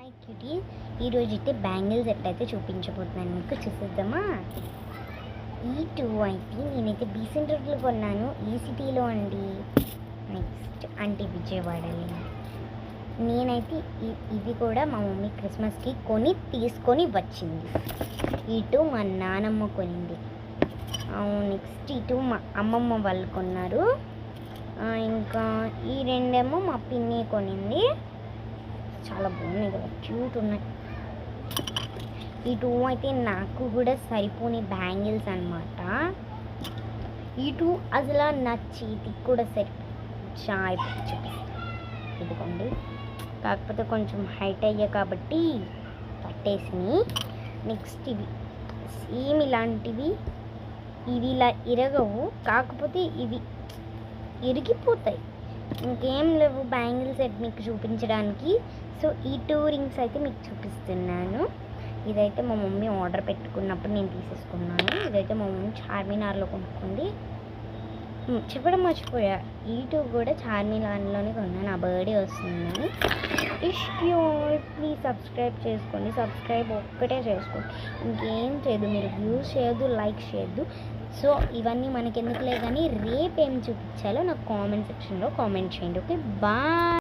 Hi cutie, ఈరోజు అయితే bangles ఎట్లయితే చూపించబోతున్నాను మీకు. చూసేద్దామా. ఈ టూ అయితే నేనైతే బీ సెంటర్లో కొన్నాను, ఈ సిటీలో అండి. నెక్స్ట్ అంటే విజయవాడలో. నేనైతే ఇవి కూడా మా మమ్మీ క్రిస్మస్కి తీసుకొని వచ్చింది. ఇటు మా నానమ్మ కొనింది. నెక్స్ట్ ఇటు మా అమ్మమ్మ వాళ్ళు కొన్నారు. ఇంకా ఈ రెండేమో మా పిన్ని కొనింది. చాలా బాగున్నాయి కదా, క్యూట్ ఉన్నాయి. ఈ టూ అయితే నాకు కూడా సరిపోని బ్యాంగిల్స్ అనమాట. ఈ టూ అసలు నా చేతికి కూడా చాయ్ ఇదిగోండి. కాకపోతే కొంచెం హైట్ అయ్యా కాబట్టి పట్టేసినాయి. నెక్స్ట్ ఇవి సేమ్ ఇలాంటివి, ఇవి ఇలా ఇరగవు, కాకపోతే ఇవి ఇరిగిపోతాయి. ఇంకేం లేవు బ్యాంగిల్ సెట్ మీకు చూపించడానికి. సో ఈ టూ రింగ్స్ అయితే మీకు చూపిస్తున్నాను. ఇదైతే మా మమ్మీ ఆర్డర్ పెట్టుకున్నప్పుడు నేను తీసేసుకున్నాను. ఇదైతే మా మమ్మీ చార్మినార్లో కొనుక్కుంది. చెప్పడం మర్చిపోయా, ఈ టూ కూడా చార్మినార్లోనే కొన్నాను. నా బర్త్డే వస్తుందని. ప్లీజ్ సబ్స్క్రైబ్ చేసుకోండి. సబ్స్క్రైబ్ ఒక్కటే చేసుకోండి, ఇంకేం చేయదు. మీరు వ్యూస్ చేయొద్దు, లైక్ చేయొద్దు. సో ఇవన్నీ మనకెందుకులే కానీ రేపు ఏం చూపించాలో నాకు కామెంట్ సెక్షన్లో కామెంట్ చేయండి. Okay, bye.